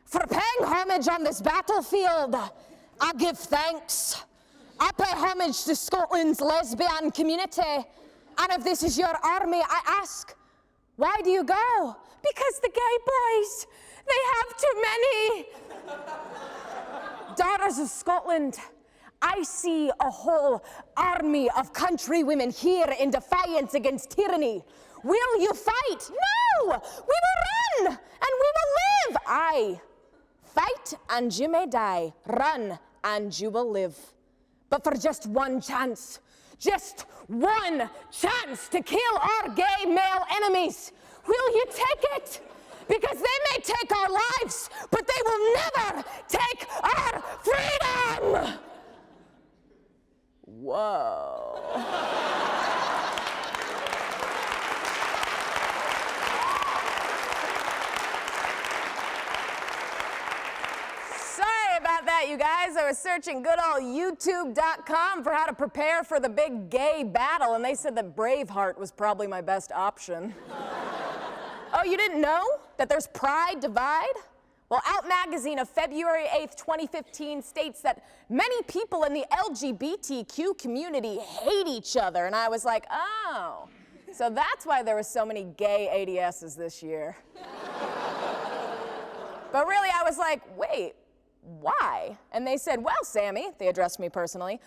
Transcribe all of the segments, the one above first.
For paying homage on this battlefield, I give thanks. I pay homage to Scotland's lesbian community. And if this is your army, I ask, why do you go? Because the gay boys, they have too many. Daughters of Scotland, I see a whole army of country women here in defiance against tyranny. Will you fight? No! We will run, and we will live. Aye. Fight, and you may die. Run, and you will live. But for just one chance to kill our gay male enemies, will you take it? Because they may take our lives, but they will never take our freedom! Whoa. Sorry about that, you guys. I was searching good old YouTube.com for how to prepare for the big gay battle, and they said that Braveheart was probably my best option. Oh, you didn't know that there's Pride Divide? Well, Out Magazine of February 8th, 2015 states that many people in the LGBTQ community hate each other. And I was like, oh, so that's why there were so many gay ADSs this year. But really, I was like, wait, why? And they said, well, Sami, they addressed me personally.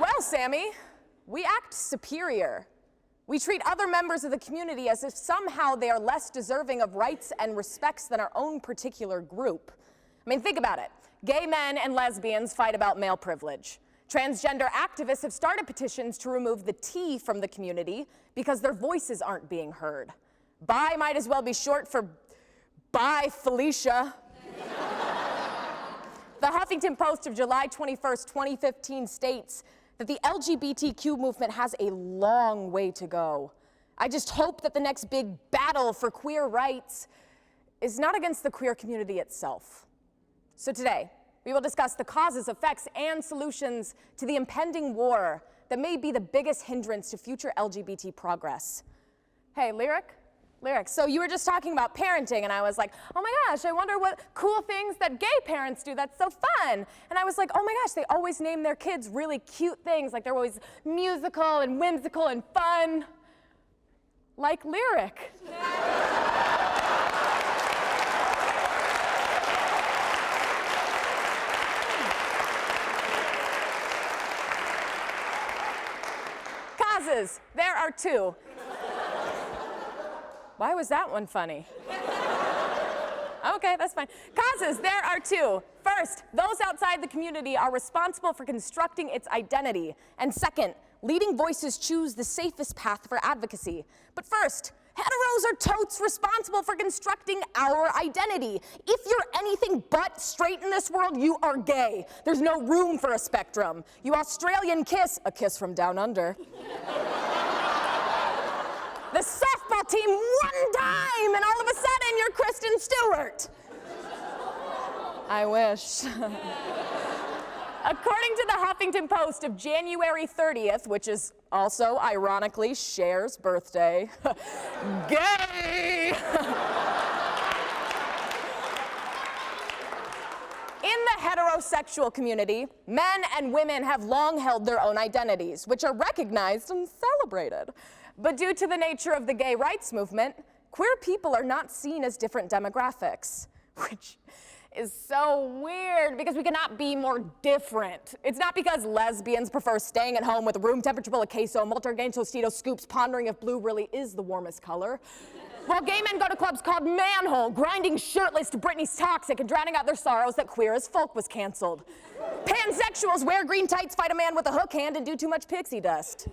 Well, Sami, we act superior. We treat other members of the community as if somehow they are less deserving of rights and respects than our own particular group. I mean, think about it. Gay men and lesbians fight about male privilege. Transgender activists have started petitions to remove the T from the community because their voices aren't being heard. Bi might as well be short for Bye, Felicia. The Huffington Post of July 21st, 2015 states that the LGBTQ movement has a long way to go. I just hope that the next big battle for queer rights is not against the queer community itself. So today, we will discuss the causes, effects, and solutions to the impending war that may be the biggest hindrance to future LGBT progress. Hey, Lyric, so you were just talking about parenting, and I was like, oh my gosh, I wonder what cool things that gay parents do that's so fun. And I was like, oh my gosh, they always name their kids really cute things, like they're always musical and whimsical and fun. Like Lyric. Causes, there are two. Why was that one funny? Okay, that's fine. Causes, there are two. First, those outside the community are responsible for constructing its identity. And second, leading voices choose the safest path for advocacy. But first, heteros are totes responsible for constructing our identity. If you're anything but straight in this world, you are gay. There's no room for a spectrum. You Australian kiss, a kiss from down under. The softball team one time, and all of a sudden you're Kristen Stewart. I wish. According to the Huffington Post of January 30th, which is also, ironically, Cher's birthday, gay! In the heterosexual community, men and women have long held their own identities, which are recognized and celebrated. But due to the nature of the gay rights movement, queer people are not seen as different demographics, which is so weird because we cannot be more different. It's not because lesbians prefer staying at home with a room temperature full of queso, multi-grain Tostitos scoops, pondering if blue really is the warmest color. While gay men go to clubs called Manhole, grinding shirtless to Britney's Toxic and drowning out their sorrows that Queer as Folk was canceled. Pansexuals wear green tights, fight a man with a hook hand, and do too much pixie dust.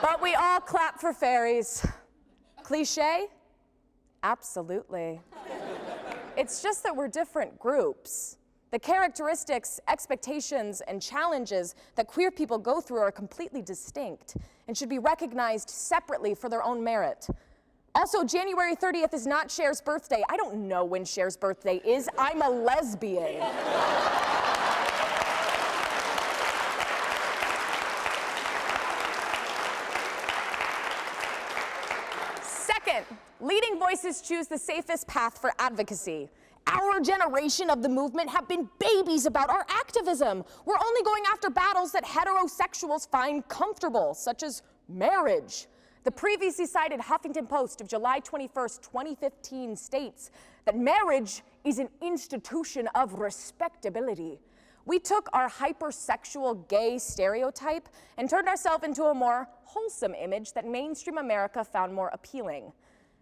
But we all clap for fairies. Cliche? Absolutely. It's just that we're different groups. The characteristics, expectations, and challenges that queer people go through are completely distinct and should be recognized separately for their own merit. Also, January 30th is not Cher's birthday. I don't know when Cher's birthday is. I'm a lesbian. leading voices choose the safest path for advocacy. Our generation of the movement have been babies about our activism. We're only going after battles that heterosexuals find comfortable, such as marriage. The previously cited Huffington Post of July 21st, 2015 states that marriage is an institution of respectability. We took our hypersexual gay stereotype and turned ourselves into a more wholesome image that mainstream America found more appealing.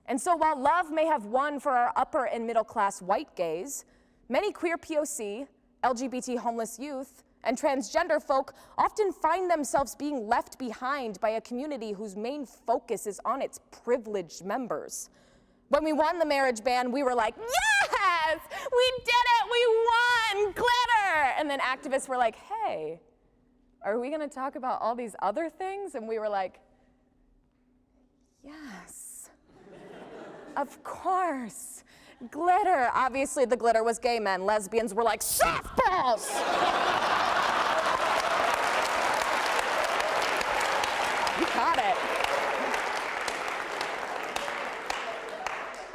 And so while love may have won for our upper and middle class white gays, many queer POC, LGBT homeless youth, and transgender folk often find themselves being left behind by a community whose main focus is on its privileged members. When we won the marriage ban, we were like, yes, we did it, we won, glitter! And then activists were like, hey, are we gonna talk about all these other things? And we were like, yes. Of course. Glitter. Obviously, the glitter was gay men. Lesbians were like, softballs! You caught it.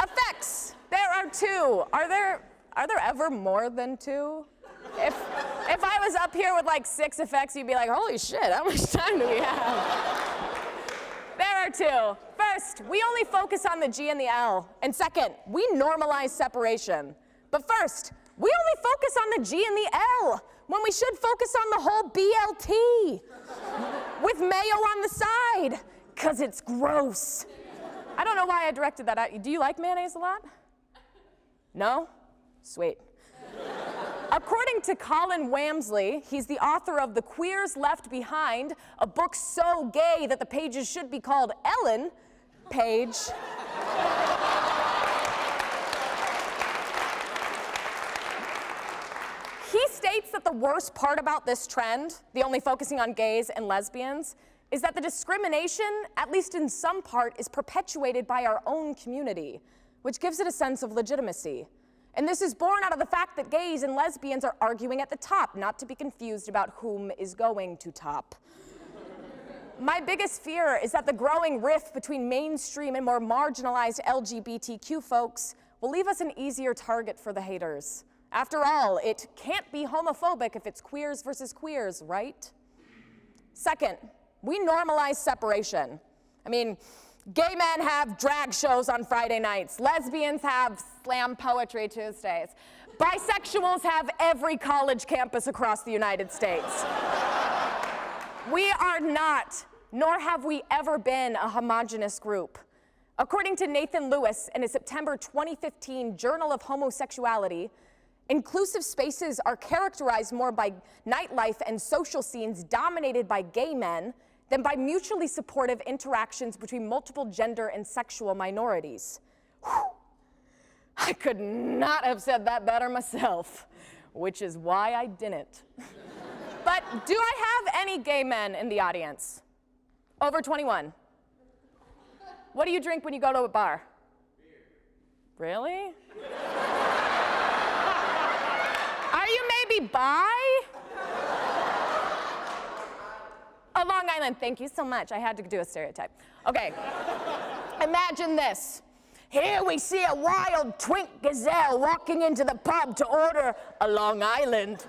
Effects. There are two. Are there ever more than two? If I was up here with like 6 effects, you'd be like, holy shit, how much time do we have? There are two. First, we only focus on the G and the L. And second, we normalize separation. But first, we only focus on the G and the L when we should focus on the whole BLT with mayo on the side, because it's gross. I don't know why I directed that at you. Do you like mayonnaise a lot? No? Sweet. According to Colin Wamsley, he's the author of The Queers Left Behind, a book so gay that the pages should be called Ellen Page. He states that the worst part about this trend, the only focusing on gays and lesbians, is that the discrimination, at least in some part, is perpetuated by our own community, which gives it a sense of legitimacy. And this is born out of the fact that gays and lesbians are arguing at the top, not to be confused about whom is going to top. My biggest fear is that the growing rift between mainstream and more marginalized LGBTQ folks will leave us an easier target for the haters. After all, it can't be homophobic if it's queers versus queers, right? Second, we normalize separation. I mean, gay men have drag shows on Friday nights. Lesbians have slam poetry Tuesdays. Bisexuals have every college campus across the United States. We are not, nor have we ever been, a homogenous group. According to Nathan Lewis in a September 2015 Journal of Homosexuality, inclusive spaces are characterized more by nightlife and social scenes dominated by gay men than by mutually supportive interactions between multiple gender and sexual minorities. Whew. I could not have said that better myself, which is why I didn't. But do I have any gay men in the audience? Over 21. What do you drink when you go to a bar? Beer. Really? Are you maybe bi? Oh, Long Island, thank you so much. I had to do a stereotype. Okay, imagine this. Here we see a wild twink gazelle walking into the pub to order a Long Island.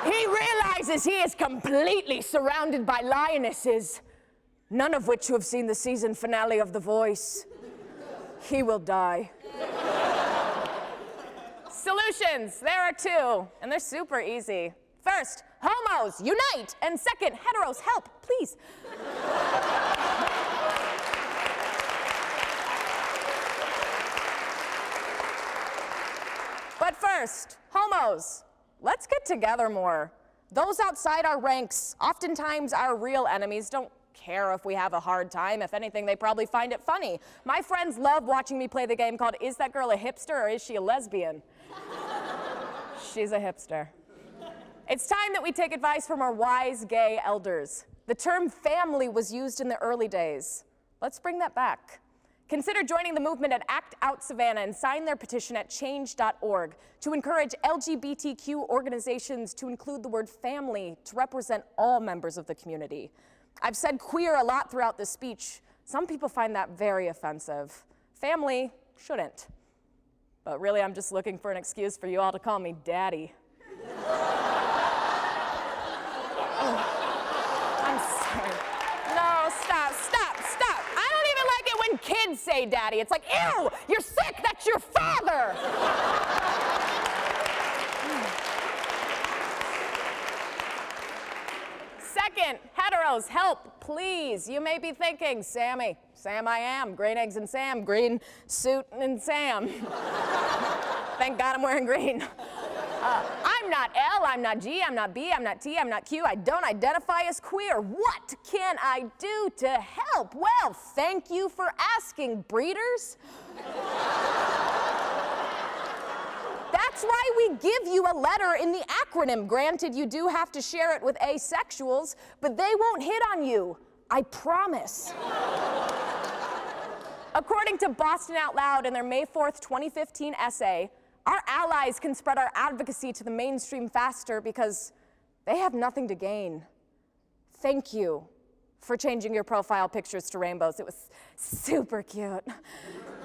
He realizes he is completely surrounded by lionesses, none of which have seen the season finale of The Voice. He will die. Solutions, there are two, and they're super easy. First, homos, unite! And second, heteros, help, please. But first, homos, let's get together more. Those outside our ranks, oftentimes our real enemies, don't care if we have a hard time. If anything, they probably find it funny. My friends love watching me play the game called Is That Girl a Hipster or Is She a Lesbian? She's a hipster. It's time that we take advice from our wise gay elders. The term family was used in the early days. Let's bring that back. Consider joining the movement at Act Out Savannah and sign their petition at change.org to encourage LGBTQ organizations to include the word family to represent all members of the community. I've said queer a lot throughout this speech. Some people find that very offensive. family shouldn't. But really, I'm just looking for an excuse for you all to call me daddy. I'm sorry. No, stop. I don't even like it when kids say daddy. It's like, ew, you're sick, that's your father. Second, heteros, help, please. You may be thinking, Sammy, Sam I am, green eggs and Sam, green suit and Sam. Thank God I'm wearing green. I'm not L, I'm not G, I'm not B, I'm not T, I'm not Q, I don't identify as queer. What can I do to help? Well, thank you for asking, breeders. That's why we give you a letter in the acronym. Granted, you do have to share it with asexuals, but they won't hit on you. I promise. According to Boston Out Loud in their May 4th, 2015 essay, our allies can spread our advocacy to the mainstream faster because they have nothing to gain. Thank you for changing your profile pictures to rainbows. It was super cute.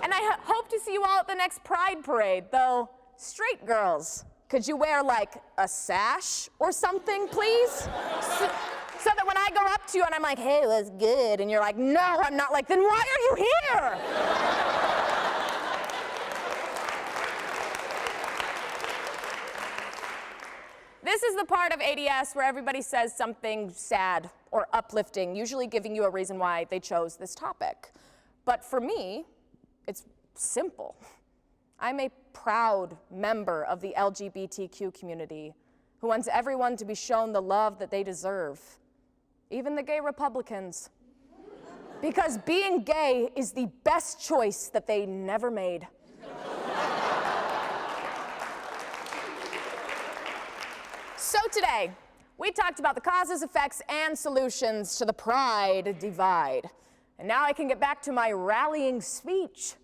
And I hope to see you all at the next Pride Parade, though straight girls, could you wear like a sash or something, please? So that when I go up to you and I'm like, hey, what's good? And you're like, no, I'm not, like, then why are you here? This is the part of ADS where everybody says something sad or uplifting, usually giving you a reason why they chose this topic. But for me, it's simple. I'm a proud member of the LGBTQ community who wants everyone to be shown the love that they deserve, even the gay Republicans. Because being gay is the best choice that they never made. So today, we talked about the causes, effects, and solutions to the pride divide. And now I can get back to my rallying speech.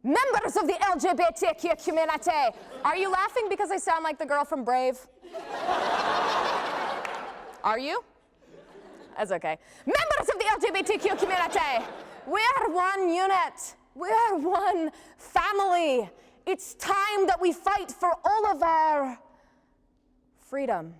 Members of the LGBTQ community, are you laughing because I sound like the girl from Brave? Are you? That's okay. Members of the LGBTQ community, we are one unit. We are one family. It's time that we fight for all of our freedom.